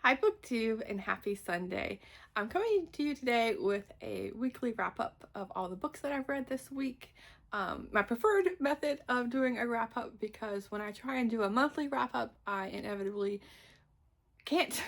Hi BookTube and happy Sunday. I'm coming to you today with a weekly wrap-up of all the books that I've read this week. My preferred method of doing a wrap-up, because when I try and do a monthly wrap-up, I inevitably can't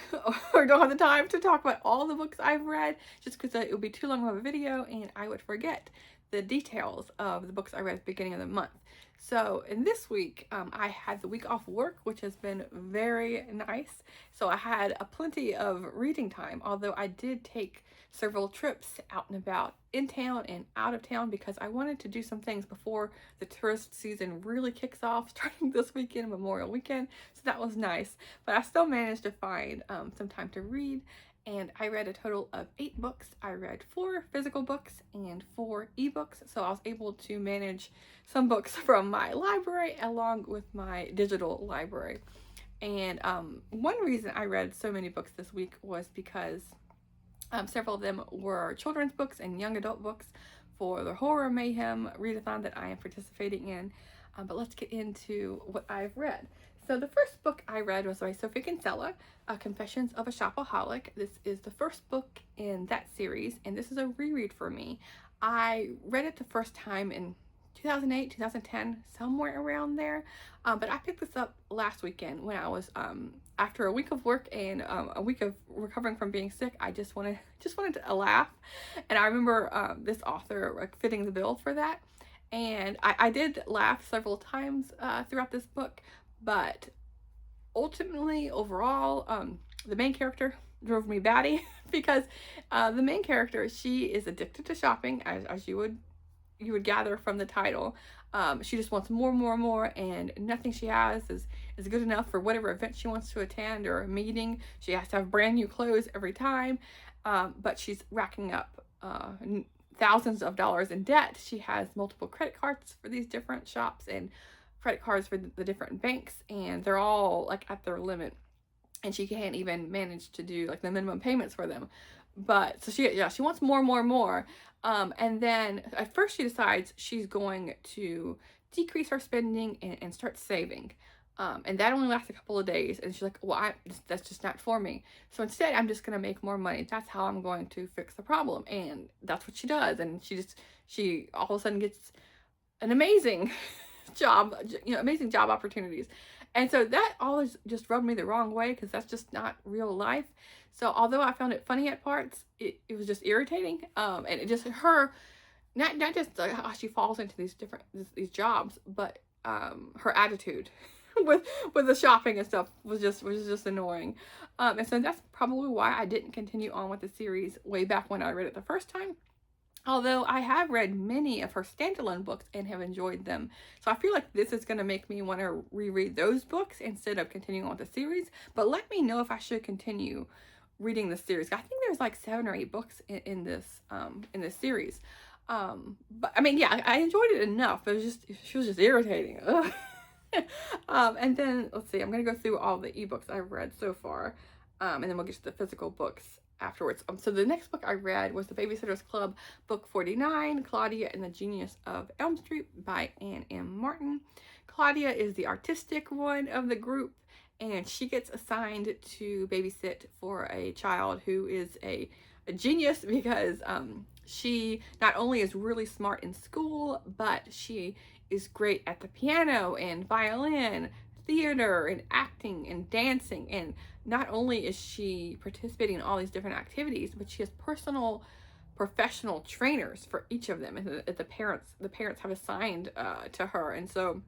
or don't have the time to talk about all the books I've read, just because it would be too long of a video and I would forget the details of the books I read at the beginning of the month. So in this week, I had the week off work, which has been very nice. So I had a plenty of reading time, although I did take several trips out and about in town and out of town because I wanted to do some things before the tourist season really kicks off, starting this weekend, Memorial Weekend. So that was nice, but I still managed to find some time to read. And I read a total of 8 books. I read 4 physical books and 4 ebooks, so I was able to manage some books from my library along with my digital library. And one reason I read so many books this week was because several of them were children's books and young adult books for the Horror Mayhem readathon that I am participating in. But let's get into what I've read. So the first book I read was by Sophie Kinsella, Confessions of a Shopaholic. This is the first book in that series, and this is a reread for me. I read it the first time in 2008, 2010, somewhere around there. But I picked this up last weekend when I was, after a week of work and a week of recovering from being sick. I just wanted to laugh. And I remember this author like fitting the bill for that. And I did laugh several times throughout this book, but ultimately, overall, the main character drove me batty because the main character, she is addicted to shopping, as you would gather from the title. She just wants more, and nothing she has is good enough for whatever event she wants to attend or a meeting. She has to have brand new clothes every time, but she's racking up thousands of dollars in debt. She has multiple credit cards for these different shops and credit cards for the different banks, and they're all like at their limit, and she can't even manage to do like the minimum payments for them. But so she wants more. And then at first she decides she's going to decrease her spending and start saving. And that only lasts a couple of days, and she's like, well, that's just not for me. So instead, I'm just gonna make more money. That's how I'm going to fix the problem. And that's what she does. And she all of a sudden gets an amazing amazing job opportunities. And so that always just rubbed me the wrong way, because that's just not real life. So although I found it funny at parts, it was just irritating. And it just her, not just how she falls into these jobs, but her attitude with the shopping and stuff was just annoying. And so that's probably why I didn't continue on with the series way back when I read it the first time. Although I have read many of her standalone books and have enjoyed them. So I feel like this is going to make me want to reread those books instead of continuing on with the series. But let me know if I should continue reading the series. I think there's like 7 or 8 books in this series. But I mean, yeah, I enjoyed it enough. It was she was just irritating. And then let's see, I'm going to go through all the ebooks I've read so far. And then we'll get to the physical books afterwards. So the next book I read was The Babysitter's Club, book 49, Claudia and the Genius of Elm Street by Anne M. Martin. Claudia is the artistic one of the group, and she gets assigned to babysit for a child who is a genius, because she not only is really smart in school, but she is great at the piano and violin, theater and acting and dancing. And not only is she participating in all these different activities, but she has personal professional trainers for each of them, and the parents have assigned to her. And so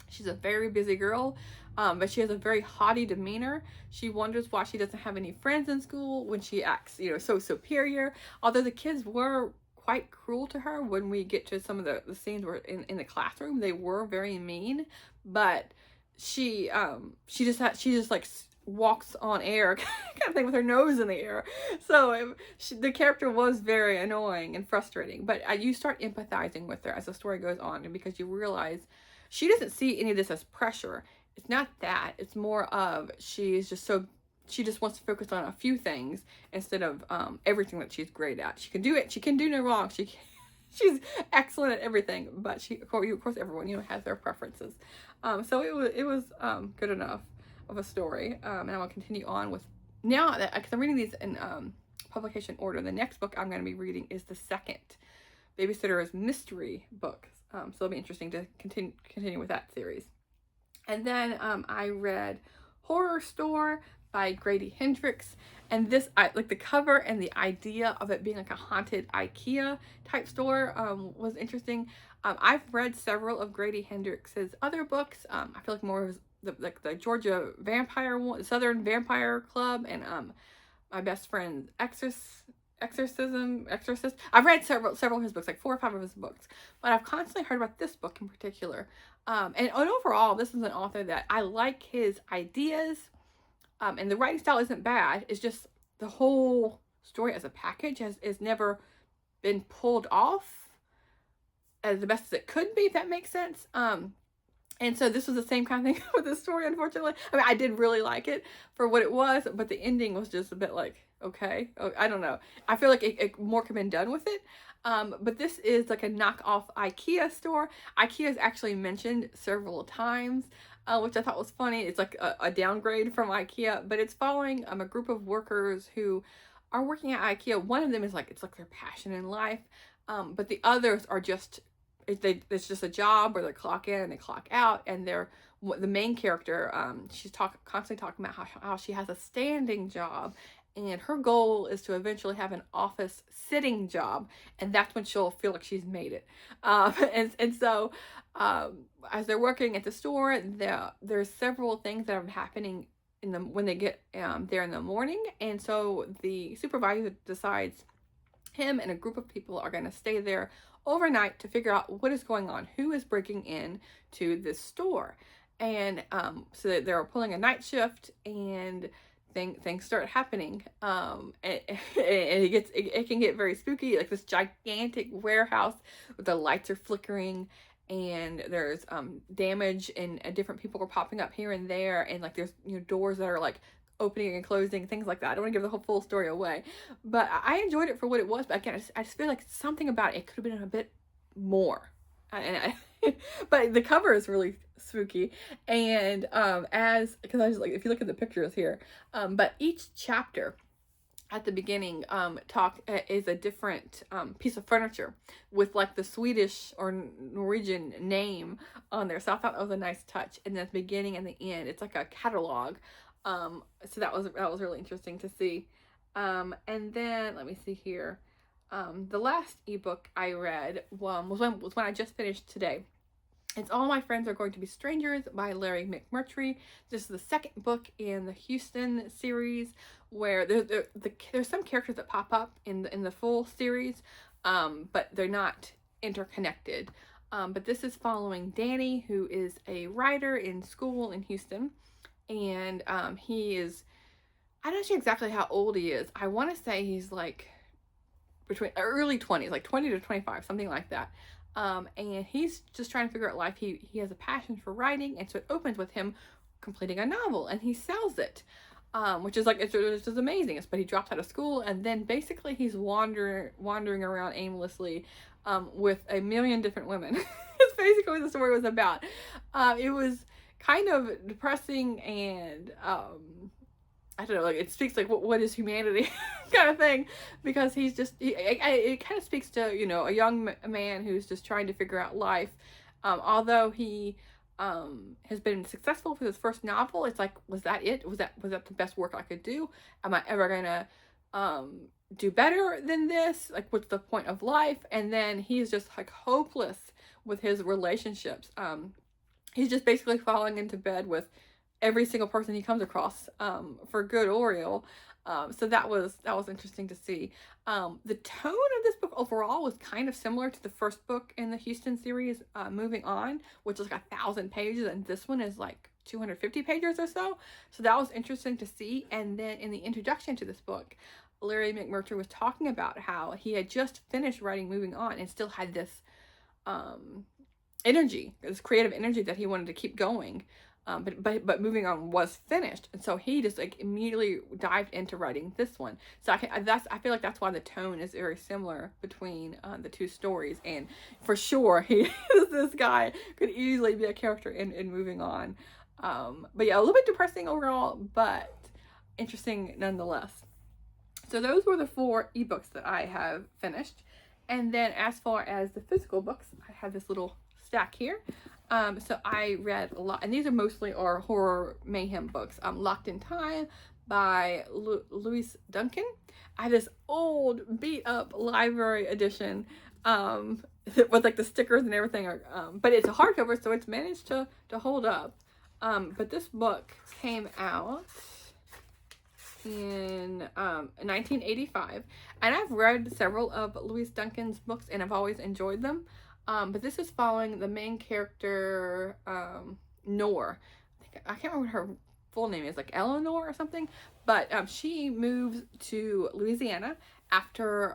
she's a very busy girl, but she has a very haughty demeanor. She wonders why she doesn't have any friends in school when she acts, so superior. Although the kids were quite cruel to her when we get to some of the scenes where in the classroom, they were very mean. But she just like walks on air kind of thing with her nose in the air. So the character was very annoying and frustrating, but you start empathizing with her as the story goes on, and because you realize she doesn't see any of this as pressure. It's not that. It's more of she just wants to focus on a few things instead of everything that she's great at. She can do it. She can do no wrong. She's excellent at everything, but of course everyone has their preferences. So it was good enough of a story, and I will continue on with now that, because I'm reading these in publication order, the next book I'm going to be reading is the second Babysitter's Mystery book. So it'll be interesting to continue with that series. And then I read Horror Store by Grady Hendrix. And this, I like the cover and the idea of it being like a haunted IKEA type store was interesting. I've read several of Grady Hendrix's other books. I feel like more of the Georgia Vampire one, Southern Vampire Club, and My Best Friend's Exorcist. I've read several of his books, like 4 or 5 of his books, but I've constantly heard about this book in particular. And overall, this is an author that I like his ideas, and the writing style isn't bad. It's just the whole story as a package has never been pulled off as the best as it could be, if that makes sense. And so this was the same kind of thing with this story, unfortunately. I mean, I did really like it for what it was, but the ending was just a bit like, okay, I don't know. I feel like it more could have been done with it. But this is like a knockoff IKEA store. IKEA is actually mentioned several times, which I thought was funny. It's like a downgrade from IKEA, but it's following a group of workers who are working at IKEA. One of them is like, it's like their passion in life. But the others are just, it's just a job where they clock in and they clock out, and the main character, she's constantly talking about how she has a standing job, and her goal is to eventually have an office sitting job, and that's when she'll feel like she's made it. And so as they're working at the store, there's several things that are happening when they get there in the morning, and so the supervisor decides him and a group of people are going to stay there overnight to figure out what is going on, who is breaking in to this store. And so they're pulling a night shift, and things start happening, and it can get very spooky. Like this gigantic warehouse with the lights are flickering, and there's damage, and different people are popping up here and there, and like there's doors that are like opening and closing, things like that. I don't want to give the whole full story away, but I enjoyed it for what it was. But again, I just feel like something about it could have been a bit more. But the cover is really spooky, and because I was like, if you look at the pictures here, but each chapter at the beginning is a different piece of furniture with like the Swedish or Norwegian name on there. So I thought that was a nice touch. And then at the beginning and the end, it's like a catalog. So that was really interesting to see. And then let me see here. The last ebook I read was when I just finished today. It's All My Friends Are Going to Be Strangers by Larry McMurtry. This is the second book in the Houston series, where there's some characters that pop up in the full series, but they're not interconnected. But this is following Danny, who is a writer in school in Houston, and he is, I'm not sure exactly how old he is. I want to say he's like between early 20s, like 20 to 25, something like that. And he's just trying to figure out life. He has a passion for writing, and so it opens with him completing a novel, and he sells it, which is like, it's just amazing. But he drops out of school, and then basically he's wandering around aimlessly with a million different women. That's basically what the story was about. It was kind of depressing, and I don't know, like it speaks like what is humanity kind of thing, because it kind of speaks to, a young man who's just trying to figure out life. Although he has been successful for his first novel, it's like, was that it? Was that the best work I could do? Am I ever gonna do better than this? Like, what's the point of life? And then he's just like hopeless with his relationships. He's just basically falling into bed with every single person he comes across, for good or ill. So that was interesting to see. The tone of this book overall was kind of similar to the first book in the Houston series, Moving On, which is like 1,000 pages, and this one is like 250 pages or so. So that was interesting to see. And then in the introduction to this book, Larry McMurtry was talking about how he had just finished writing Moving On and still had this energy, this creative energy that he wanted to keep going. But Moving On was finished, and so he just like immediately dived into writing this one. So I feel like that's why the tone is very similar between the two stories, and for sure this guy could easily be a character in Moving On. But yeah, a little bit depressing overall, but interesting nonetheless. So those were the 4 ebooks that I have finished. And then as far as the physical books, I have this little stack here. So I read a lot, and these are mostly our horror mayhem books. Locked in Time by Louise Duncan. I have this old beat up library edition with like the stickers and everything, but it's a hardcover, so it's managed to hold up. But this book came out in 1985, and I've read several of Louise Duncan's books and I've always enjoyed them. But this is following the main character, Nor. I can't remember what her full name is, like Eleanor or something, but she moves to Louisiana after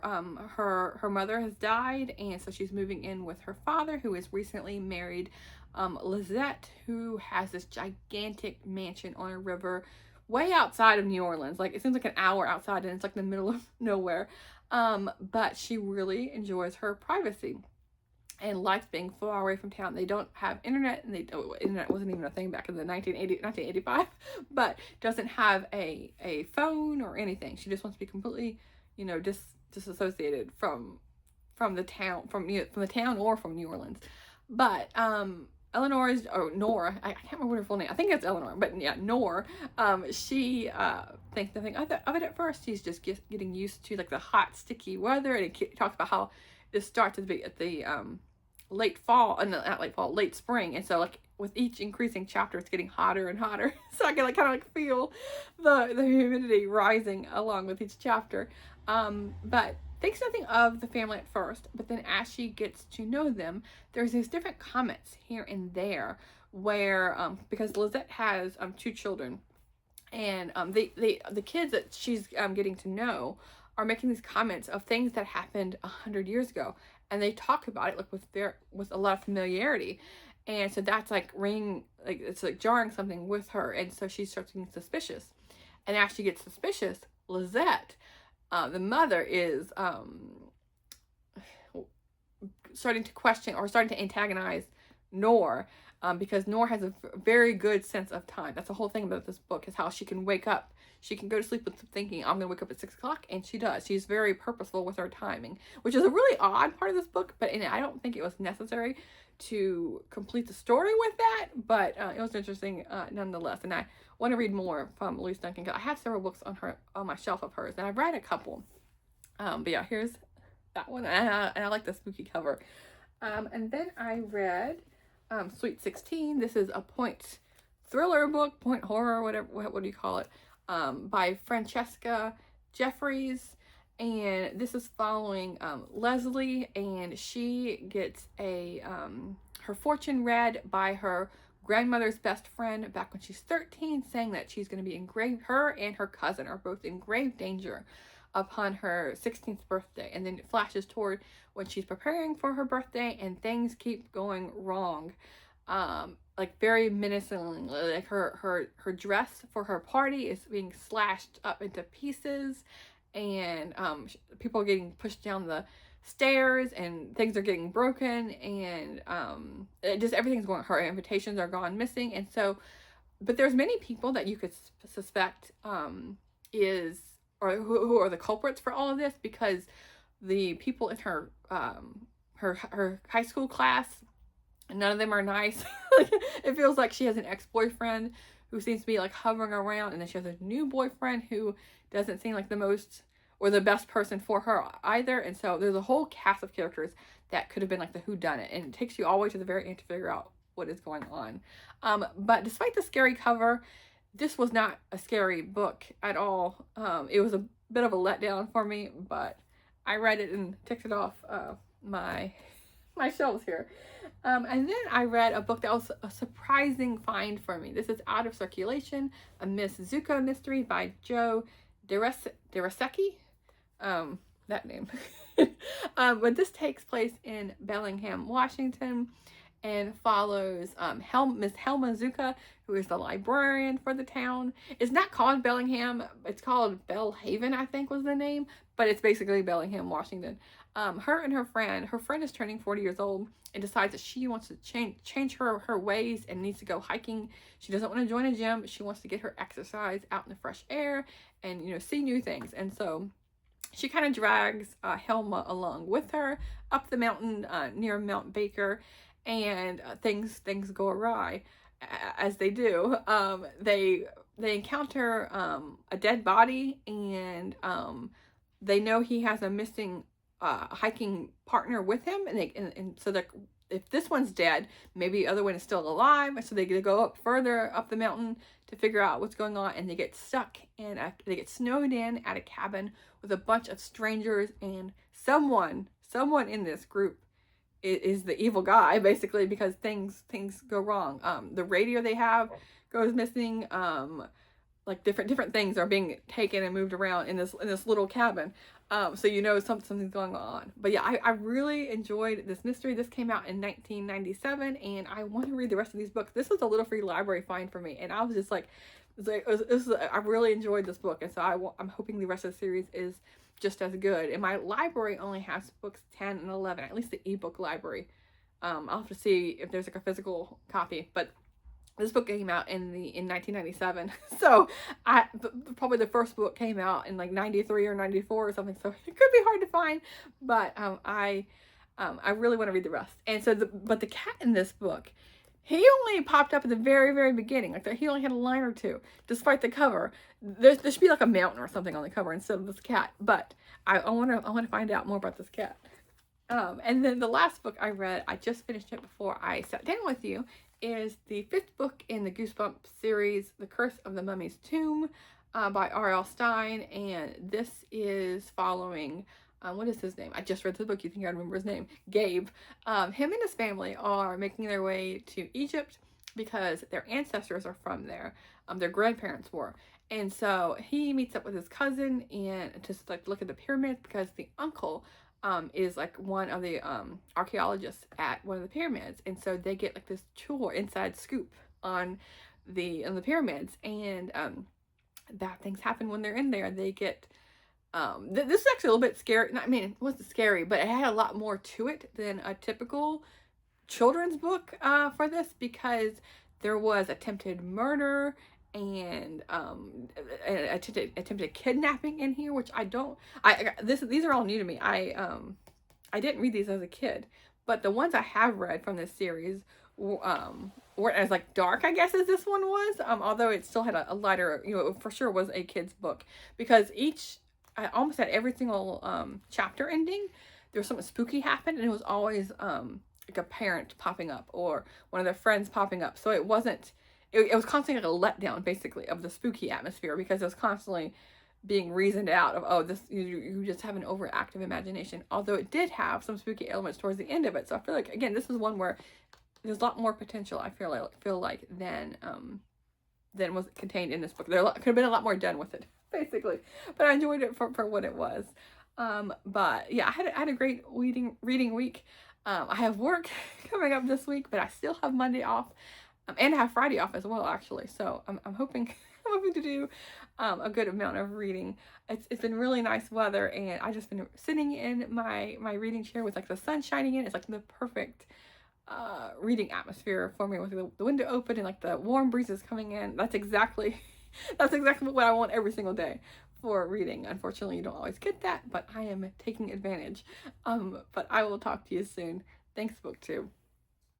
her mother has died, and so she's moving in with her father, who is recently married Lizette, who has this gigantic mansion on a river way outside of New Orleans. Like, it seems like an hour outside, and it's like in the middle of nowhere. But she really enjoys her privacy and likes being far away from town. They don't have internet, and internet wasn't even a thing back in the 1985, but doesn't have a phone or anything. She just wants to be completely, disassociated from the town, from the town or from New Orleans. But Nora, I can't remember what her full name, I think it's Eleanor, but yeah, Nor, she thinks nothing of it at first. She's just getting used to like the hot, sticky weather, and it talks about how it starts at the late fall, not late fall, late spring, and so like with each increasing chapter, it's getting hotter and hotter. So I can kind of feel the humidity rising along with each chapter. But thinks nothing of the family at first, but then as she gets to know them, there's these different comments here and there where, because Lizette has 2 children, and the kids that she's getting to know are making these comments of things that happened 100 years ago, and they talk about it like with a lot of familiarity, and so that's like it's like jarring something with her, and so she starts getting suspicious, and as she gets suspicious, Lizette, the mother, is starting to question or starting to antagonize Nor, because Nor has a very good sense of time. That's the whole thing about this book, is how she can wake up. She can go to sleep with thinking, I'm going to wake up at 6 o'clock, and she does. She's very purposeful with her timing, which is a really odd part of this book, but I don't think it was necessary to complete the story with that, but it was interesting nonetheless. And I want to read more from Louise Duncan, because I have several books on my shelf of hers, and I've read a couple. But yeah, here's that one, and I like the spooky cover. And then I read Sweet 16. This is a point thriller book, point horror, whatever, what do you call it, by Francesca Jeffries. And this is following Leslie, and she gets her fortune read by her grandmother's best friend back when she's 13, saying that she's going to be her and her cousin are both in grave danger upon her 16th birthday. And then it flashes toward when she's preparing for her birthday, and things keep going wrong, like very menacingly. Like her dress for her party is being slashed up into pieces, and people are getting pushed down the stairs, and things are getting broken, and everything's going. Her invitations are gone missing, and so, but there's many people that you could suspect who are the culprits for all of this, because the people in her high school class, none of them are nice. It feels like she has an ex-boyfriend who seems to be like hovering around, and then she has a new boyfriend who doesn't seem like the most or the best person for her either. And so there's a whole cast of characters that could have been like the whodunit, and it takes you all the way to the very end to figure out what is going on. But despite the scary cover, this was not a scary book at all. It was a bit of a letdown for me, but I read it and ticked it off my shelves here. And then I read a book that was a surprising find for me. This is Out of Circulation, a Miss Zuko mystery by Joe Derasecki. That name. But this takes place in Bellingham, Washington, and follows Miss Helma Zuka, who is the librarian for the town. It's not called Bellingham, it's called Bellhaven, I think was the name, but it's basically Bellingham, Washington. Her and her friend is turning 40 years old and decides that she wants to change her ways and needs to go hiking. She doesn't want to join a gym. She wants to get her exercise out in the fresh air and, you know, see new things. And so she kind of drags Helma along with her up the mountain near Mount Baker, and things go awry, as they do. They encounter a dead body, and they know he has a missing hiking partner with him, and so that if this one's dead, maybe the other one is still alive. So they go up further up the mountain to figure out what's going on, and they get stuck in they get snowed in at a cabin with a bunch of strangers, and someone in this group is the evil guy, basically, because things go wrong. The radio they have goes missing. Like different things are being taken and moved around in this little cabin. So you know something's going on. But yeah, I really enjoyed this mystery. This came out in 1997, and I want to read the rest of these books. This was a little free library find for me, and I was just like, I really enjoyed this book, and so I'm hoping the rest of the series is just as good. And my library only has books 10 and 11, at least the ebook library. I'll have to see if there's like a physical copy, but this book came out in 1997, so probably the first book came out in like 93 or 94 or something, so it could be hard to find, but I really want to read the rest. And so but the cat in this book, he only popped up at the very beginning. Like he only had a line or two, despite the cover. There should be like a mountain or something on the cover instead of this cat, but I want to find out more about this cat. And then the last book I read, I just finished it before I sat down with you, is the 5th book in the Goosebumps series, The Curse of the Mummy's Tomb, by R.L. Stine, and this is following, what is his name? I just read the book, you think I remember his name? Gabe. Him and his family are making their way to Egypt because their ancestors are from there. Their grandparents were. And so he meets up with his cousin and just like look at the pyramids, because the uncle is like one of the archaeologists at one of the pyramids, and so they get like this tour, inside scoop on the pyramids, and bad things happen when they're in there. They get this is actually a little bit scary. I mean, it wasn't scary, but it had a lot more to it than a typical children's book for this, because there was attempted murder and attempted kidnapping in here, which these are all new to me. I didn't read these as a kid, but the ones I have read from this series weren't as like dark, I guess, as this one was. Although it still had a lighter, you know, it for sure was a kid's book, because I almost had every single chapter ending, there was something spooky happened, and it was always like a parent popping up or one of their friends popping up. So it wasn't. It was constantly like a letdown, basically, of the spooky atmosphere, because it was constantly being reasoned out of, oh, this you just have an overactive imagination. Although it did have some spooky elements towards the end of it, so I feel like, again, this is one where there's a lot more potential. I feel like than was contained in this book. There could have been a lot more done with it, basically. But I enjoyed it for what it was. But yeah, I had a great reading week. I have work coming up this week, but I still have Monday off. And I have Friday off as well, actually. So I'm hoping to do a good amount of reading. It's been really nice weather, and I just been sitting in my reading chair with like the sun shining in. It's like the perfect reading atmosphere for me, with the window open and like the warm breezes coming in. That's exactly what I want every single day for reading. Unfortunately, you don't always get that, but I am taking advantage. But I will talk to you soon. Thanks, BookTube.